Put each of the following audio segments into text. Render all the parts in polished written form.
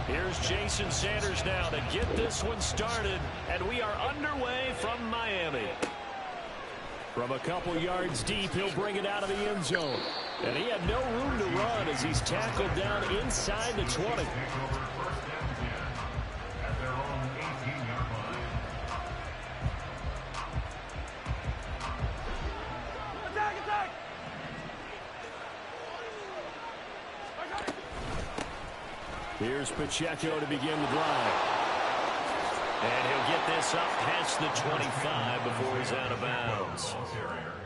Here's Jason Sanders now to get this one started, and we are underway from Miami. From a couple yards deep, he'll bring it out of the end zone. And he had no room to run as he's tackled down inside the 20. Here's Pacheco to begin the drive. And he'll get this up past the 25 before he's out of bounds.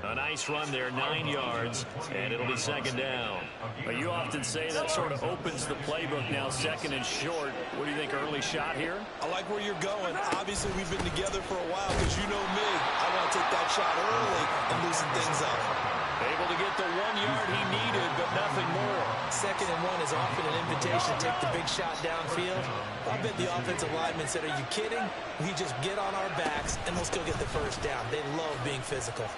A nice run there, 9 yards, and it'll be second down. But you often say that sort of opens the playbook now, second and short. What do you think, early shot here? I like where you're going. Obviously, we've been together for a while because you know me. I want to take that shot early and loosen things up. Able to get the 1 yard he needed, but nothing more. Second and 1 is often an invitation to take the big shot downfield. I bet the offensive lineman said, are you kidding? We just get on our backs, and we'll still get the first down. They love being physical.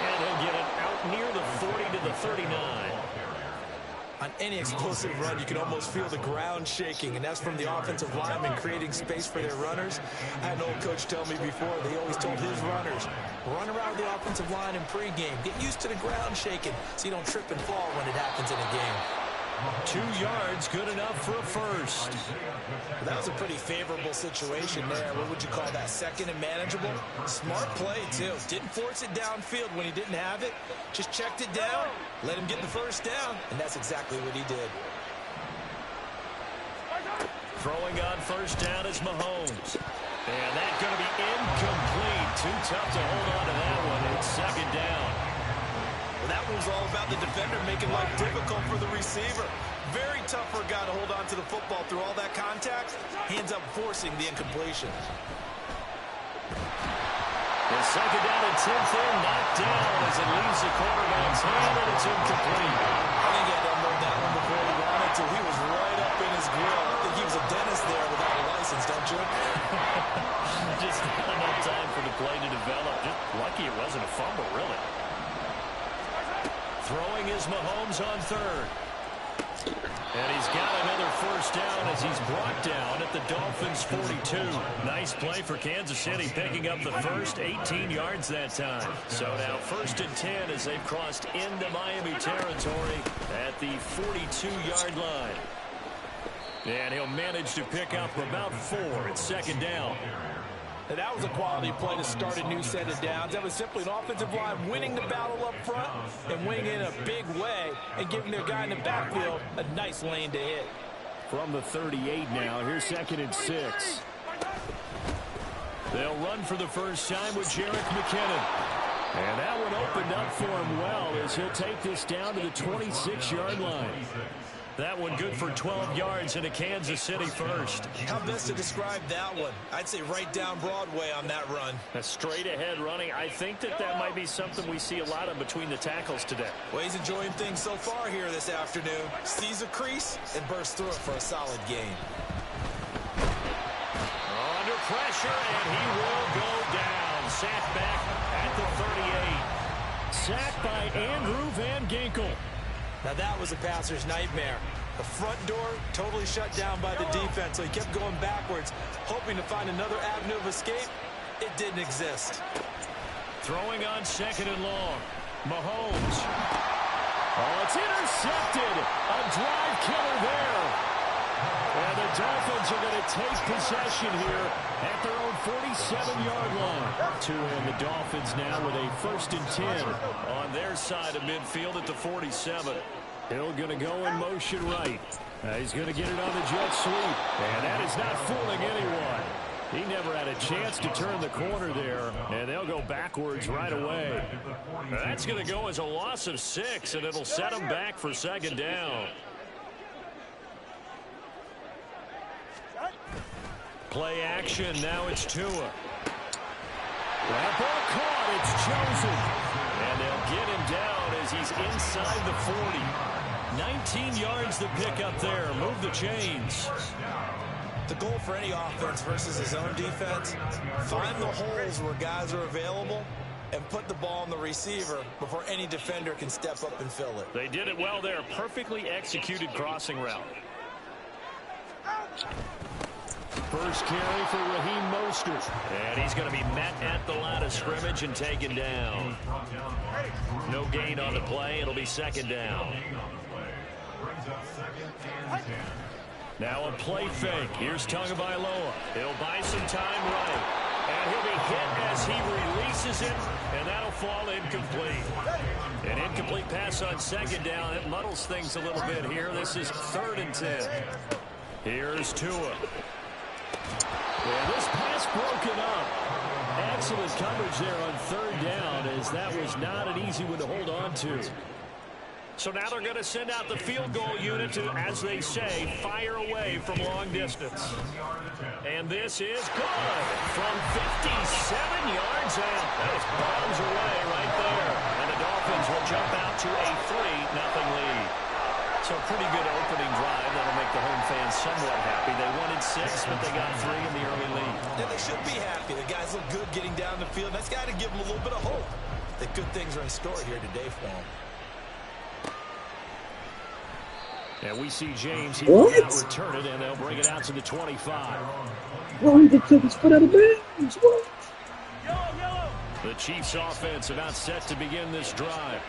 And he'll get it out near the 40 to the 39. On any explosive run, you can almost feel the ground shaking, and that's from the offensive linemen creating space for their runners. I had an old coach tell me before, they always told his runners, run around the offensive line in pregame. Get used to the ground shaking so you don't trip and fall when it happens in a game. 2 yards, good enough for a first. That was a pretty favorable situation there. What would you call that? Second and manageable? Smart play, too. Didn't force it downfield when he didn't have it. Just checked it down, let him get the first down, and that's exactly what he did. Throwing on first down is Mahomes. And that's going to be incomplete. Too tough to hold on to that one. It's second down. That was all about the defender making life difficult for the receiver. Very tough for a guy to hold on to the football through all that contact. He ends up forcing the incompletion. The second down and 10th in, knocked down as it leaves the quarterback's hand, and it's incomplete. I think he had to unload that one before he wanted to. He was right up in his grill. I think he was a dentist there without a license, don't you? Just not enough time for the play to develop. Just lucky it wasn't a fumble, really. Throwing is Mahomes on third. And he's got another first down as he's brought down at the Dolphins' 42. Nice play for Kansas City, picking up the first 18 yards that time. So now first and 10 as they've crossed into Miami territory at the 42-yard line. And he'll manage to pick up about 4 at second down. Now, that was a quality play to start a new set of downs. That was simply an offensive line winning the battle up front and winning in a big way and giving their guy in the backfield a nice lane to hit. From the 38 now, here's second and 6. They'll run for the first time with Jerick McKinnon. And that one opened up for him well as he'll take this down to the 26-yard line. That one good for 12 yards in a Kansas City first. How best to describe that one? I'd say right down Broadway on that run. A straight-ahead running. I think that might be something we see a lot of between the tackles today. Well, he's enjoying things so far here this afternoon. Sees a crease and bursts through it for a solid gain. Under pressure, and he will go down. Sacked back at the 38. Sacked by Andrew Van Ginkel. Now that was a passer's nightmare. The front door totally shut down by the defense, so he kept going backwards, hoping to find another avenue of escape. It didn't exist. Throwing on second and long. Mahomes. Oh, it's intercepted. A drive killer there. And the Dolphins are going to take possession here at their own 47-yard line. To end the Dolphins now with a first and 10 on their side of midfield at the 47. Hill going to go in motion right. He's going to get it on the jet sweep. And that is not fooling anyone. He never had a chance to turn the corner there, and they'll go backwards right away. That's going to go as a loss of 6, and it'll set them back for second down. Play action, now it's Tua. That ball caught, it's chosen. And they'll get him down as he's inside the 40. 19 yards to pick up there, move the chains. The goal for any offense versus his own defense, find the holes where guys are available and put the ball on the receiver before any defender can step up and fill it. They did it well there. Perfectly executed crossing route. First carry for Raheem Mostert. And he's going to be met at the line of scrimmage and taken down. No gain on the play. It'll be second down. Now a play fake. Here's Tagovailoa. He'll buy some time running. And he'll be hit as he releases it. And that'll fall incomplete. An incomplete pass on second down. It muddles things a little bit here. This is 3rd and 10. Here's Tua. Yeah, this pass broken up. Excellent coverage there on 3rd down, as that was not an easy one to hold on to. So now they're going to send out the field goal unit to, as they say, fire away from long distance. And this is good from 57 yards out. That is bombs away right there. And the Dolphins will jump out to a 3-0 lead. So a pretty good opening drive. That'll make the home fans somewhat happy. They wanted 6, but they got 3 in the early lead. Yeah, they should be happy. The guys look good getting down the field. That's got to give them a little bit of hope that good things are in store here today for them. And we see James. He will now return it, and they'll bring it out to the 25. Oh, he took his foot out of bounds. What? The Chiefs offense about set to begin this drive.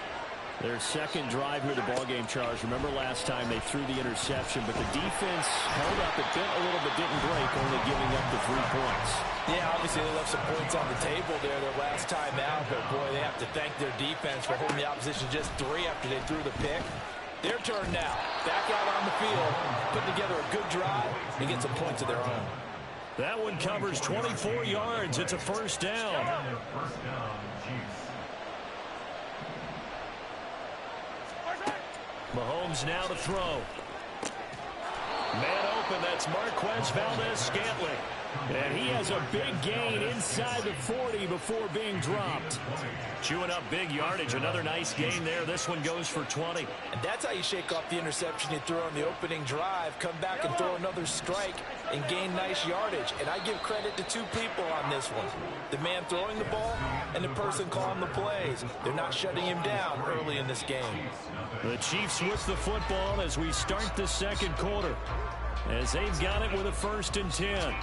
Their second drive here, the ballgame, Charles. Remember last time they threw the interception, but the defense held up. It bent a little, but didn't break, only giving up the 3 points. Yeah, obviously they left some points on the table there their last time out, but boy, they have to thank their defense for holding the opposition just 3 after they threw the pick. Their turn now. Back out on the field, putting together a good drive and get some points of their own. That one covers 24 yards. It's a first down. Mahomes now to throw. Man open, that's Marquez Valdes-Scantling. And he has a big gain inside the 40 before being dropped. Chewing up big yardage. Another nice gain there. This one goes for 20. And that's how you shake off the interception you threw on the opening drive. Come back and throw another strike and gain nice yardage. And I give credit to 2 people on this one. The man throwing the ball and the person calling the plays. They're not shutting him down early in this game. The Chiefs with the football as we start the second quarter, as they've got it with a 1st and 10.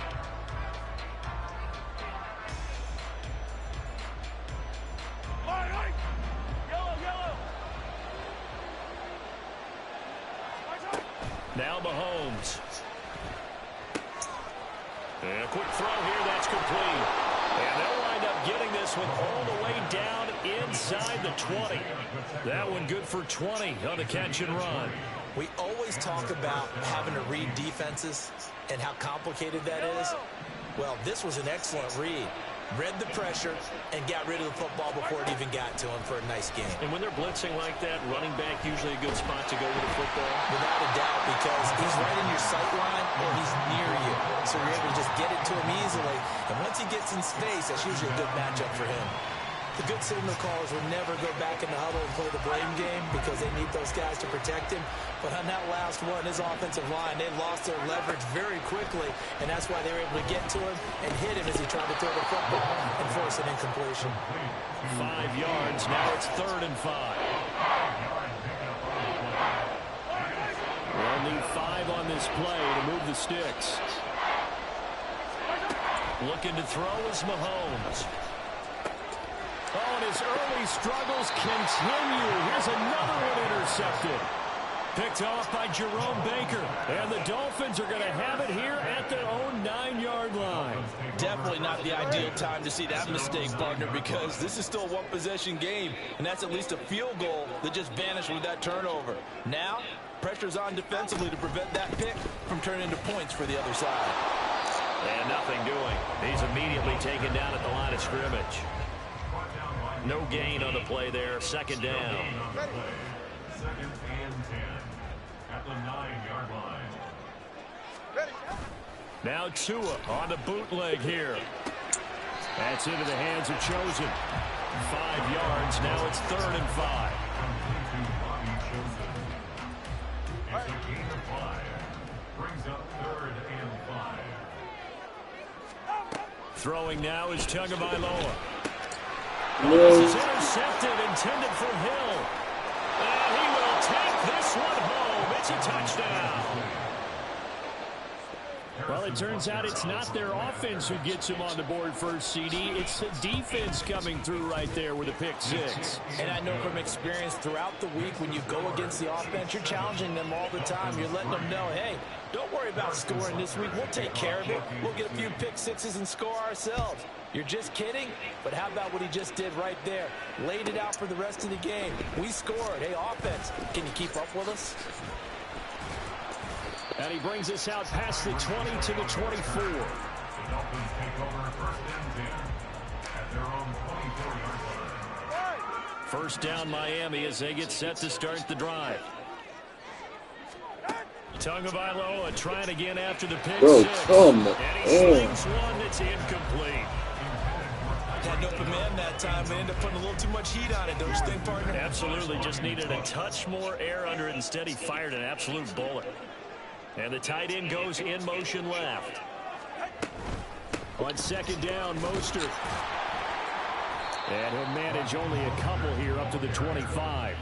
Now Mahomes. And a quick throw here, that's complete. And they'll wind up getting this one all the way down inside the 20. That one good for 20 on the catch and run. We always talk about having to read defenses and how complicated that is. Well, this was an excellent read. Read the pressure and got rid of the football before it even got to him for a nice game. And when they're blitzing like that, running back usually a good spot to go with the football. Without a doubt, because he's right in your sight line or he's near you. So you're able to just get it to him easily. And once he gets in space, that's usually a good matchup for him. The good signal callers will never go back in the huddle and play the blame game because they need those guys to protect him. But on that last one, his offensive line, they lost their leverage very quickly, and that's why they were able to get to him and hit him as he tried to throw the football and force an incompletion. 5 yards. Now it's 3rd and 5. We'll need 5 on this play to move the sticks. Looking to throw is Mahomes. Oh, and his early struggles continue. Here's another one intercepted. Picked off by Jerome Baker. And the Dolphins are going to have it here at their own 9-yard line. Definitely not the ideal time to see that mistake, partner, because this is still a one-possession game, and that's at least a field goal that just vanished with that turnover. Now, pressure's on defensively to prevent that pick from turning into points for the other side. And nothing doing. He's immediately taken down at the line of scrimmage. No gain on the play there. Second down. 2nd and 10 at the 9-yard line. Now Tua on the bootleg here. That's into the hands of Chosen. 5 yards. Now it's 3rd and 5. It's a gain of 5. Brings up 3rd and 5. Throwing now is Tagovailoa. This is intercepted, intended for Hill. And he will take this one home. It's a touchdown. Well, it turns out it's not their offense who gets him on the board first, CD. It's the defense coming through right there with a pick six. And I know from experience throughout the week, when you go against the offense, you're challenging them all the time. You're letting them know, hey, don't worry about scoring this week. We'll take care of it. We'll get a few pick sixes and score ourselves. You're just kidding? But how about what he just did right there? Laid it out for the rest of the game. We scored. Hey, offense, can you keep up with us? And he brings us out past the 20 to the 24. The Dolphins take over 1st and 10 at their own 24-yard line. First down Miami as they get set to start the drive. Tagovailoa trying again after the pick six. And he slings one that's incomplete. Had an open man that time. They ended up putting a little too much heat on it, don't you think, partner? Absolutely. Just needed a touch more air under it. Instead, he fired an absolute bullet. And the tight end goes in motion left. On second down, Mostert. And he'll manage only a couple here up to the 25.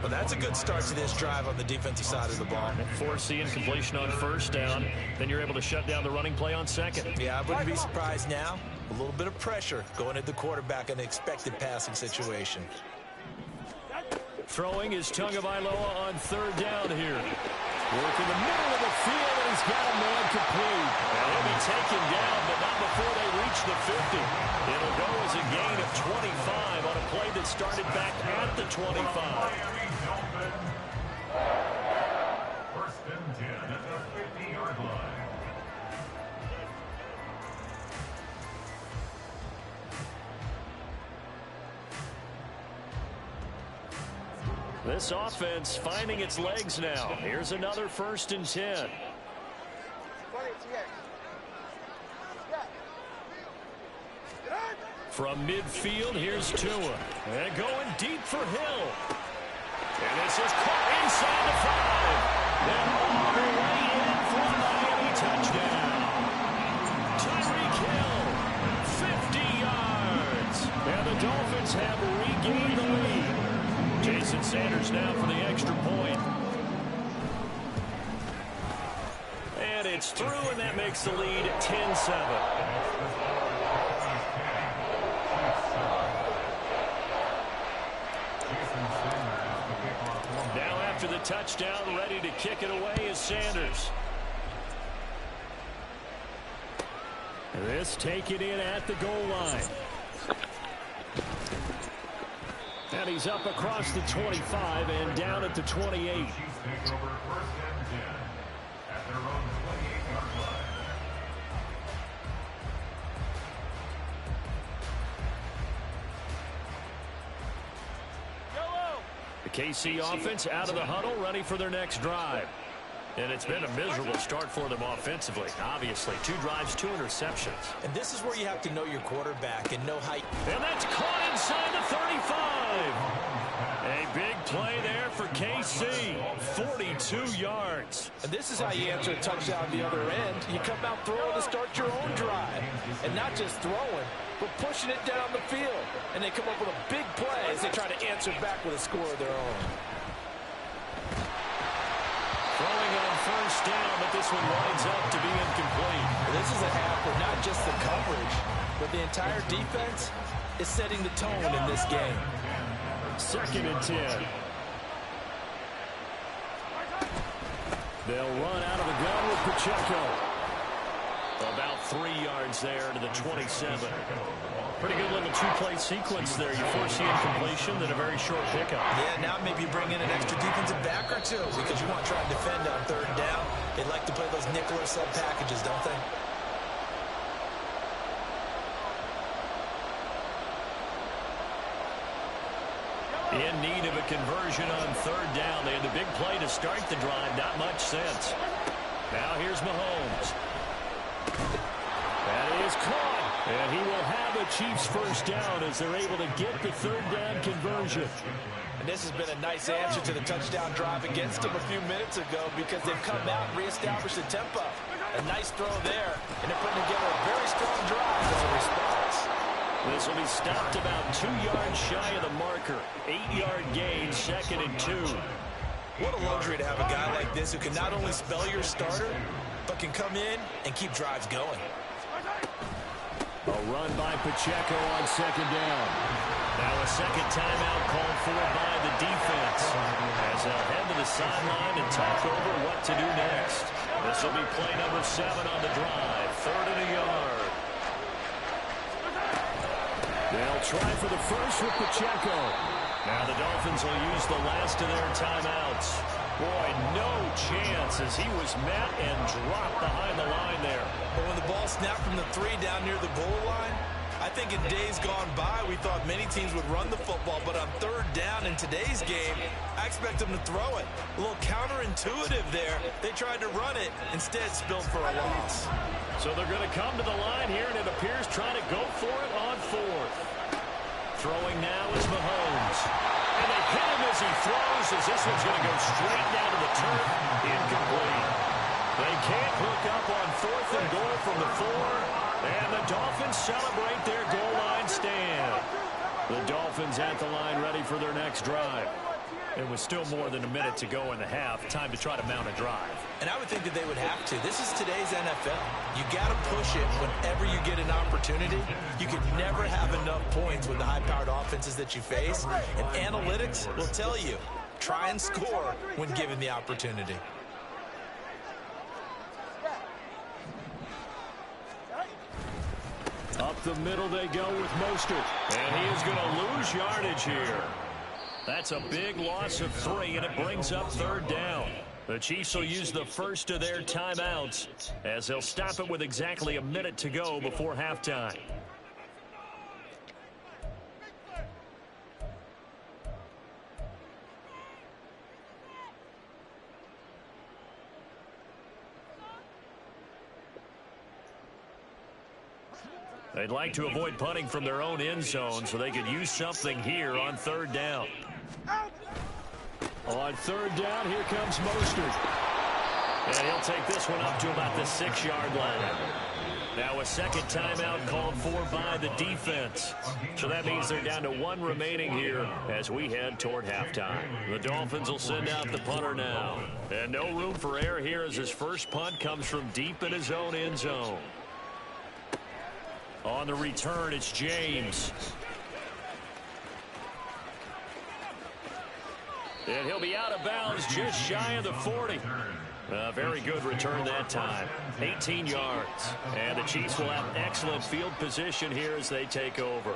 Well, that's a good start to this drive on the defensive side of the ball. Force the incompletion on first down. Then you're able to shut down the running play on second. Yeah, I wouldn't be surprised now. A little bit of pressure going at the quarterback in an expected passing situation. Throwing is Tagovailoa on third down here. Work in the middle of the field, and he's got a man complete. And he'll be taken down, but not before they reach the 50. It'll go as a gain of 25 on a play that started back at the 25. Miami Dolphins. 1st and 10 at the 50-yard line. This offense finding its legs now. Here's another 1st and 10. From midfield, here's Tua. And going deep for Hill. And this is caught inside the 5. Then all the way in for a Miami touchdown. Tyreek Hill, 50 yards. And the Dolphins have regained the lead. Jason Sanders now for the extra point. And it's through, and that makes the lead 10-7. Now after the touchdown, ready to kick it away is Sanders. This taken in at the goal line. And he's up across the 25 and down at the 28. Chiefs take over 1st and 10 at their own 28-yard line. The KC offense out of the huddle, ready for their next drive. And it's been a miserable start for them offensively. Obviously, 2 drives, 2 interceptions. And this is where you have to know your quarterback and know how. And that's caught inside the 35. A big play there for KC. 42 yards. And this is how you answer a touchdown on the other end. You come out throwing to start your own drive. And not just throwing, but pushing it down the field. And they come up with a big play as they try to answer back with a score of their own. Throwing on first down, but this one winds up to be incomplete. This is a half where not just the coverage, but the entire defense is setting the tone in this game. 2nd and 10. They'll run out of the gun with Pacheco. About 3 yards there to the 27. Pretty good little 2-play sequence there. You force the incompletion, then a very short pickup. Yeah, now maybe you bring in an extra defensive back or two because you want to try and defend on 3rd down. They like to play those nickel or sub packages, don't they? In need of a conversion on 3rd down. They had the big play to start the drive. Not much sense. Now here's Mahomes. That is caught. And he will have a Chiefs first down as they're able to get the 3rd down conversion. And this has been a nice answer to the touchdown drive against them a few minutes ago because they've come out and reestablished the tempo. A nice throw there, and they're putting together a very strong drive as a response. This will be stopped about 2 yards shy of the marker. 8-yard gain, 2nd and 2. What a luxury to have a guy like this who can not only spell your starter, but can come in and keep drives going. A run by Pacheco on 2nd down. Now a second timeout called for by the defense, as they'll head to the sideline and talk over what to do next. This will be play number 7 on the drive. 3rd and a yard. They'll try for the first with Pacheco. Now the Dolphins will use the last of their timeouts. Boy, no chance as he was met and dropped behind the line there. But when the ball snapped from the 3 down near the goal line, I think in days gone by, we thought many teams would run the football, but on 3rd down in today's game, I expect them to throw it. A little counterintuitive there. They tried to run it, instead spilled for a loss. So they're going to come to the line here, and it appears trying to go for it on 4th. Throwing now is Mahomes. And they hit him as he throws, as this one's going to go straight down to the turf. Incomplete. They can't hook up on 4th and goal from the 4. And the Dolphins celebrate their goal line stand. The Dolphins at the line ready for their next drive. It was still more than a minute to go in the half. Time to try to mount a drive. And I would think that they would have to. This is today's NFL. You got to push it whenever you get an opportunity. You can never have enough points with the high-powered offenses that you face. And analytics will tell you, try and score when given the opportunity. Up the middle they go with Mostert. And he is going to lose yardage here. That's a big loss of 3, and it brings up 3rd down. The Chiefs will use the first of their timeouts as they'll stop it with exactly a minute to go before halftime. They'd like to avoid punting from their own end zone so they could use something here on 3rd down. On 3rd down, here comes Mostert. And he'll take this one up to about the 6-yard line. Now a second timeout called for by the defense. So that means they're down to 1 remaining here as we head toward halftime. The Dolphins will send out the punter now. And no room for error here as his first punt comes from deep in his own end zone. On the return, it's James. And he'll be out of bounds just shy of the 40. Very good return that time. 18 yards. And the Chiefs will have excellent field position here as they take over.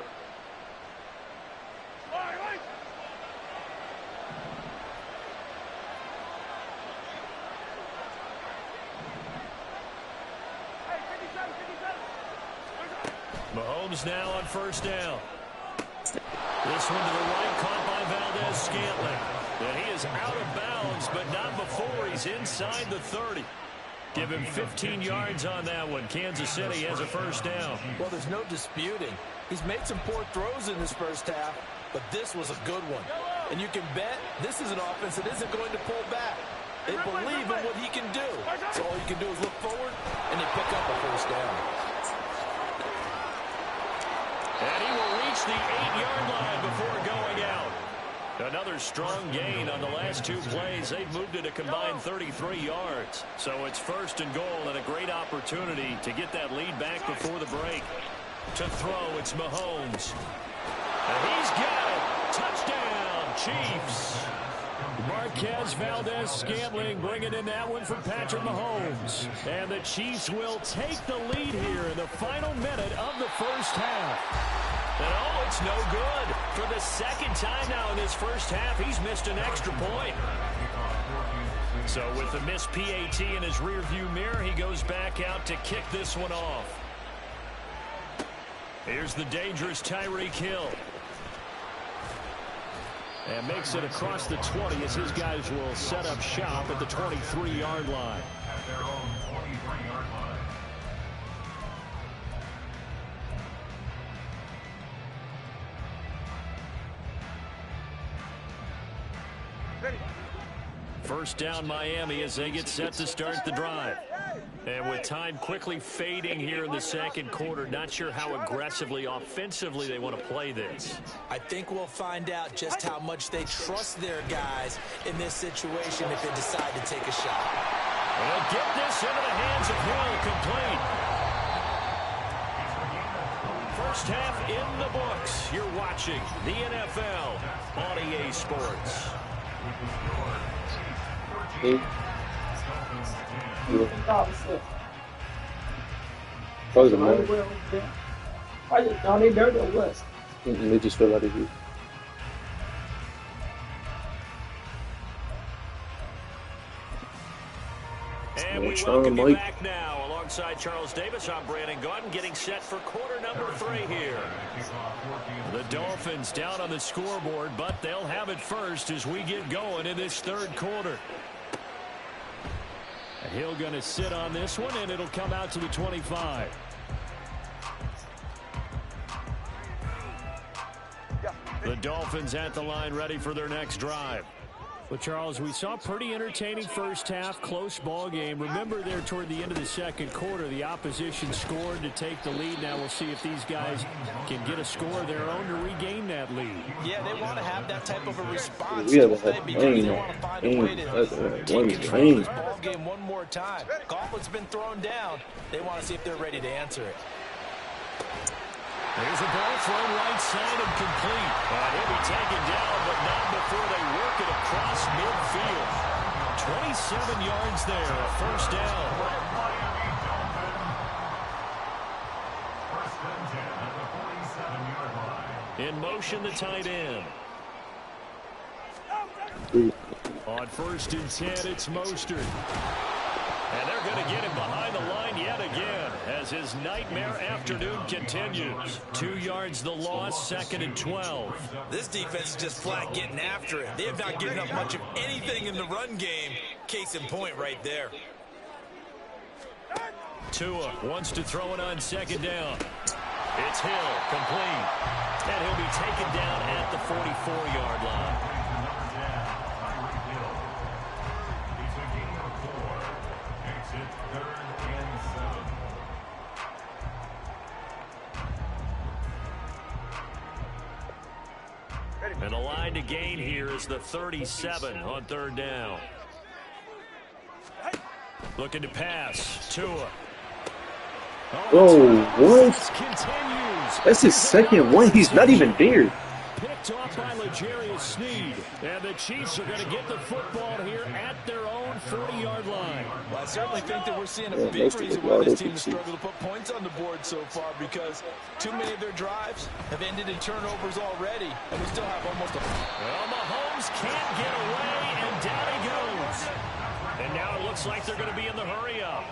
Mahomes now on 1st down. This one to the right, caught by Valdez-Scantling. And he is out of bounds, but not before he's inside the 30. Give him 15 yards on that one. Kansas City has a 1st down. Well, there's no disputing. He's made some poor throws in this first half, but this was a good one. And you can bet this is an offense that isn't going to pull back. They believe in what he can do. So all you can do is look forward, and they pick up a 1st down. And he will reach the 8-yard line before going out. Another strong gain on the last 2 plays. They've moved it a combined 33 yards. So it's 1st and goal and a great opportunity to get that lead back before the break. To throw, it's Mahomes. And he's got it. Touchdown, Chiefs. Marquez Valdez-Scantling bringing in that one from Patrick Mahomes. And the Chiefs will take the lead here in the final minute of the first half. And oh, it's no good. For the 2nd time now in this first half, he's missed an extra point. So with the missed PAT in his rearview mirror, he goes back out to kick this one off. Here's the dangerous Tyreek Hill. And makes it across the 20 as his guys will set up shop at the 23-yard line. At their own 23-yard line. First down Miami as they get set to start the drive. And with time quickly fading here in the second quarter, not sure how aggressively, offensively they want to play this. I think we'll find out just how much they trust their guys in this situation if they decide to take a shot. They'll get this into the hands of Hill, complete. First half in the books. You're watching the NFL on EA Sports. Close them out. Y'all need dirt or what? They just fell out of here. And we welcome you back now. Alongside Charles Davis, I'm Brandon Gaudin, getting set for quarter number 3 here. The Dolphins down on the scoreboard, but they'll have it first as we get going in this third quarter. Hill going to sit on this one, and it'll come out to the 25. The Dolphins at the line, ready for their next drive. Well, Charles, we saw a pretty entertaining first half, close ball game. Remember there toward the end of the second quarter, the opposition scored to take the lead. Now we'll see if these guys can get a score of their own to regain that lead. Yeah, they want to have that type of a response. We have Because they want to find a way to take control of this ball game one more time. Gauntlet's been thrown down. They want to see if they're ready to answer it. There's a ball thrown right side and complete. And he'll be taken down, but not before they work it across midfield. 27 yards there, a first down. First and 10 at the 47-yard line. In motion, the tight end. On first and 10, it's Mostert. And they're going to get him behind the line yet again as his nightmare afternoon continues. 2 yards the loss, second and 12. This defense is just flat getting after it. They have not given up much of anything in the run game. Case in point right there. Tua wants to throw it on second down. It's Hill, complete. And he'll be taken down at the 44-yard line. And the line to gain here is the 37 on third down. Looking to pass. Tua. Oh, what? Continues. That's his second one. He's not even there. Picked off by L'Jarius Sneed. And the Chiefs are going to get the football here at their own 40-yard line. Well, I certainly think that we're seeing a big reason why this team has struggled to put points on the board so far, because too many of their drives have ended in turnovers already, and we still have almost a... Well, Mahomes can't get away, and down he goes. And now it looks like they're going to be in the hurry-up.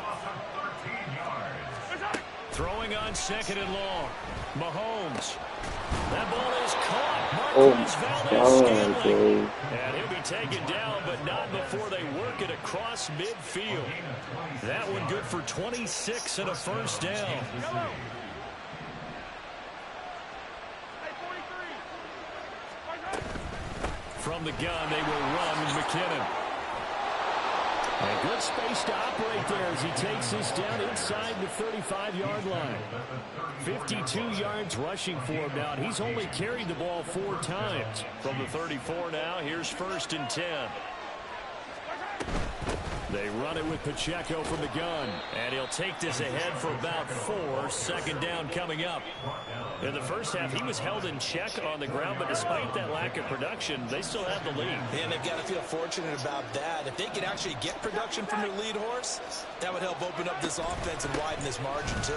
Throwing on second and long. Mahomes. That ball is caught. Marquez Valdez Scantling. And he'll be taken down, but not before they work it across midfield. That one good for 26 and a first down. From the gun, they will run with McKinnon. And good space to operate there as he takes this down inside the 35-yard line. 52 yards rushing for him now. He's only carried the ball 4 times. From the 34 now, here's first and 10. They run it with Pacheco from the gun. And he'll take this ahead for about 4. Second down coming up. In the first half, he was held in check on the ground, but despite that lack of production, they still have the lead. And they've got to feel fortunate about that. If they could actually get production from their lead horse, that would help open up this offense and widen this margin, too.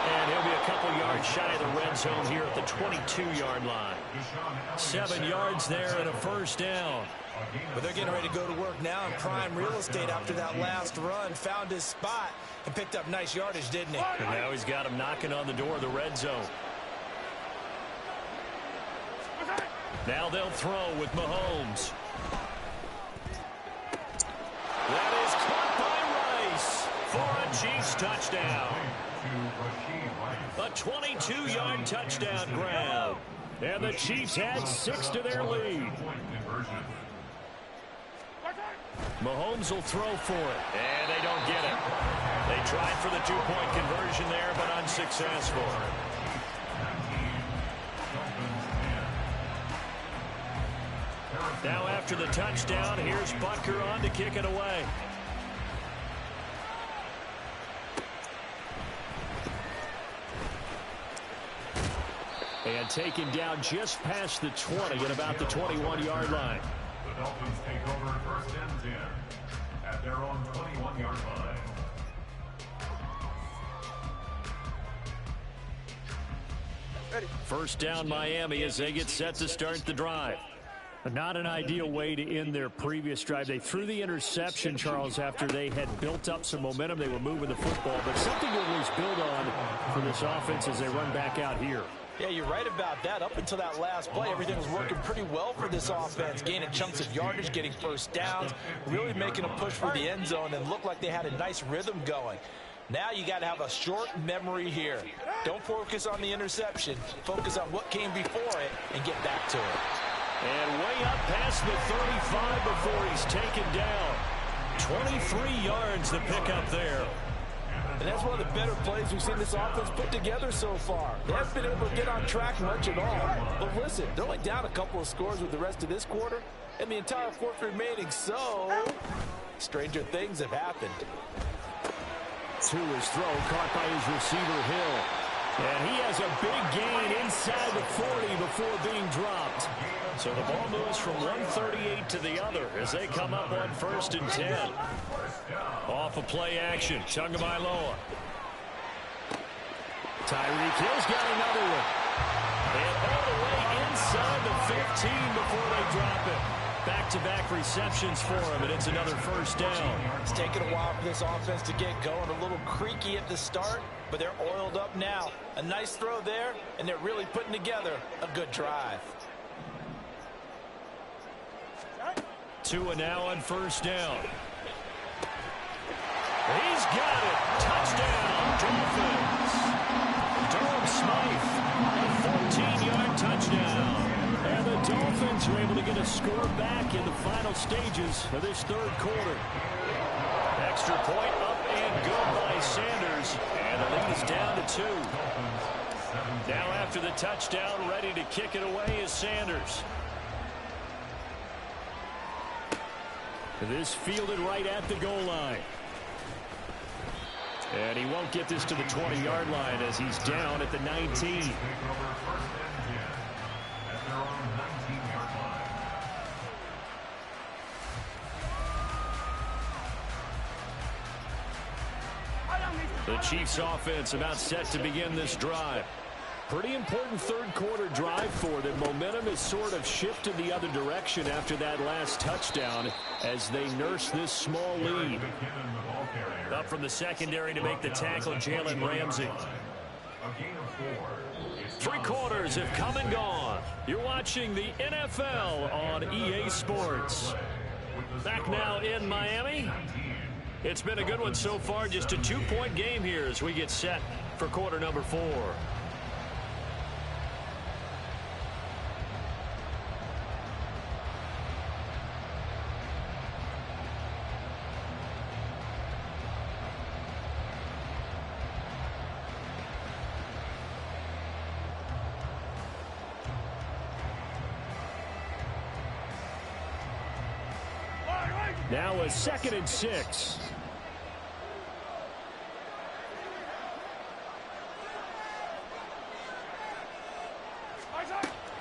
And he'll be a couple yards shy of the red zone here at the 22-yard line. 7 yards there and a first down. But they're getting ready to go to work now in prime real estate after that last run. Found his spot and picked up nice yardage, didn't he? And now he's got him knocking on the door of the red zone. Now they'll throw with Mahomes. That is caught by Rice for a Chiefs touchdown. A 22-yard touchdown grab. And the Chiefs add 6 to their lead. Mahomes will throw for it. And they don't get it. They tried for the two-point conversion there, but unsuccessful. Now after the touchdown, here's Butker on to kick it away. And taken down just past the 20 at about the 21-yard line. The Dolphins take over first and 10 at their own 21-yard line. First down Miami as they get set to start the drive. Not an ideal way to end their previous drive. They threw the interception, Charles, after they had built up some momentum. They were moving the football, but something to at least build on for this offense as they run back out here. Yeah, you're right about that. Up until that last play, everything was working pretty well for this offense, gaining chunks of yardage, getting first downs, really making a push for the end zone, and looked like they had a nice rhythm going. Now you got to have a short memory here. Don't focus on the interception. Focus on what came before it and get back to it. And way up past the 35 before he's taken down. 23 yards to pick up there. And that's one of the better plays we've seen this offense put together so far. They haven't been able to get on track much at all. But listen, they're only down a couple of scores with the rest of this quarter, and the entire fourth remaining, so stranger things have happened. To his throw, caught by his receiver, Hill. And he has a big gain inside the 40 before being dropped. So the ball moves from 138 to the other as they come up on 1st and 10. Off of play action, Tagovailoa. Tyreek Hill's got another one. And all the way inside the 15 before they drop it. Back-to-back receptions for him, and it's another first down. It's taken a while for this offense to get going. A little creaky at the start, but they're oiled up now. A nice throw there, and they're really putting together a good drive. Tua now on first down. He's got it. Touchdown, Dolphins. Durham Smythe, a 14-yard touchdown. And the Dolphins are able to get a score back in the final stages of this third quarter. Extra point up and good by Sanders. And the lead is down to 2. Now after the touchdown, ready to kick it away is Sanders. This fielded right at the goal line. And he won't get this to the 20-yard line as he's down at the 19. The Chiefs offense about set to begin this drive. Pretty important third quarter drive for them. Momentum has sort of shifted the other direction after that last touchdown as they nurse this small lead. Up from the secondary to make the tackle, Jalen Ramsey. 3 quarters have come and gone. You're watching the NFL on EA Sports. Back now in Miami. It's been a good one so far. Just a 2-point game here as we get set for quarter number 4. Now a 2nd and 6.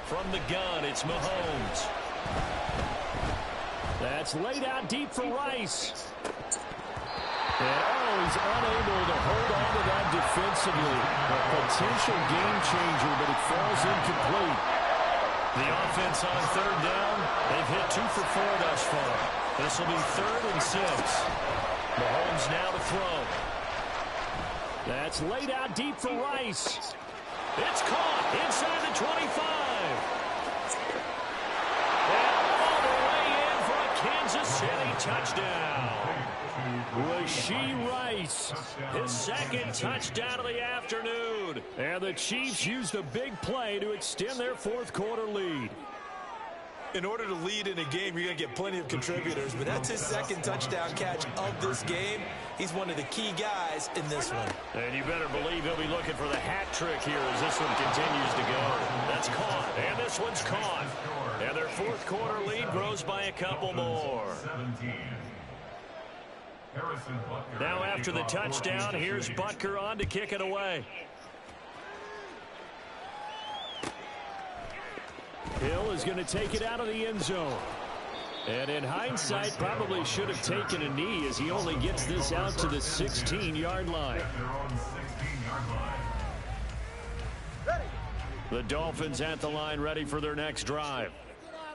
From the gun, it's Mahomes. That's laid out deep for Rice. And he's unable to hold on to that defensively. A potential game changer, but it falls incomplete. The offense on 3rd down, they've hit 2 for 4 thus far. This will be 3rd and 6. Mahomes now to throw. That's laid out deep for Rice. It's caught inside the 25. And all the way in for a Kansas City touchdown. Rashee Rice, his 2nd touchdown of the afternoon. And the Chiefs use the big play to extend their 4th quarter lead. In order to lead in a game, you're going to get plenty of contributors, but that's his second touchdown catch of this game. He's one of the key guys in this one. And you better believe he'll be looking for the hat trick here as this one continues to go. That's caught, and this one's caught. And their fourth quarter lead grows by a couple more. Now after the touchdown, here's Butker on to kick it away. Hill is going to take it out of the end zone. And in hindsight, probably should have taken a knee as he only gets this out to the 16-yard line. The Dolphins at the line ready for their next drive.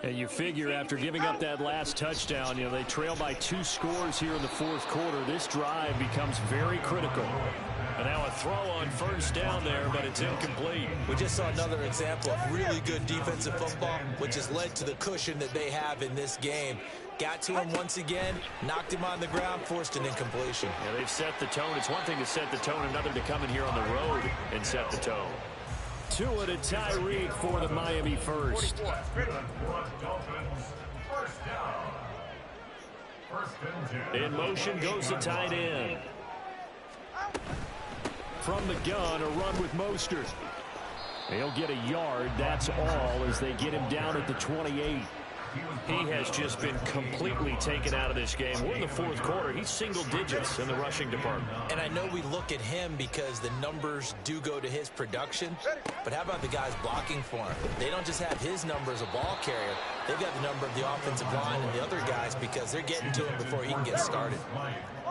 And you figure after giving up that last touchdown, they trail by 2 scores here in the fourth quarter. This drive becomes very critical. And now a throw on first down there, but it's incomplete. We just saw another example of really good defensive football, which has led to the cushion that they have in this game. Got to him once again, knocked him on the ground, forced an incompletion. Yeah, they've set the tone. It's one thing to set the tone, another to come in here on the road and set the tone. Tua to Tyreek for the Miami first. In motion goes the tight end. From the gun, a run with Mostert. He'll get a yard, that's all, as they get him down at the 28. He has just been completely taken out of this game. We're in the fourth quarter. He's single digits in the rushing department. And I know we look at him because the numbers do go to his production, but how about the guys blocking for him? They don't just have his number as a ball carrier. They've got the number of the offensive line and the other guys because they're getting to him before he can get started.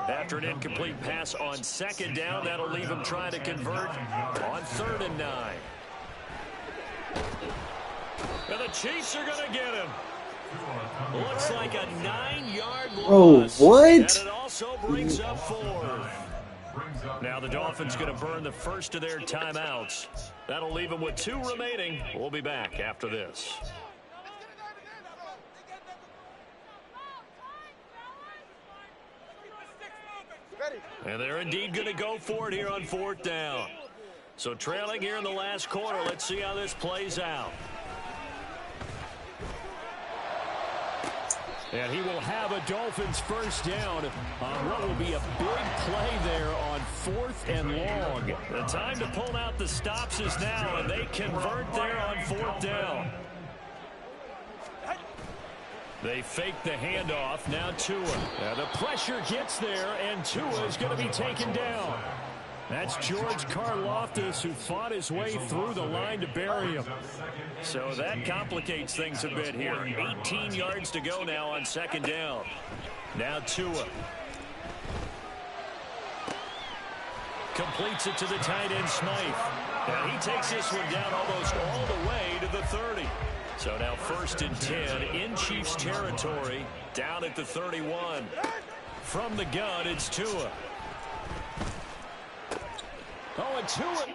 After an incomplete pass on second down, that'll leave him trying to convert on 3rd and 9. And the Chiefs are going to get him. Looks like a 9-yard loss. Oh, what? And it also brings up 4th. Now the Dolphins going to burn the first of their timeouts. That'll leave them with 2 remaining. We'll be back after this. And they're indeed going to go for it here on 4th down. So trailing here in the last quarter. Let's see how this plays out. And he will have a Dolphins first down on what will be a big play there on 4th and long. The time to pull out the stops is now, and they convert there on 4th down. They fake the handoff. Now Tua. The pressure gets there, and Tua is going to be taken down. That's George Karlaftis, who fought his way through the line to bury him. So that complicates things a bit here. 18 yards to go now on 2nd down. Now Tua. Completes it to the tight end, Smythe. And he takes this one down almost all the way to the 30. So now 1st and 10 in Chiefs territory, down at the 31. From the gun, it's Tua. Oh, and Tua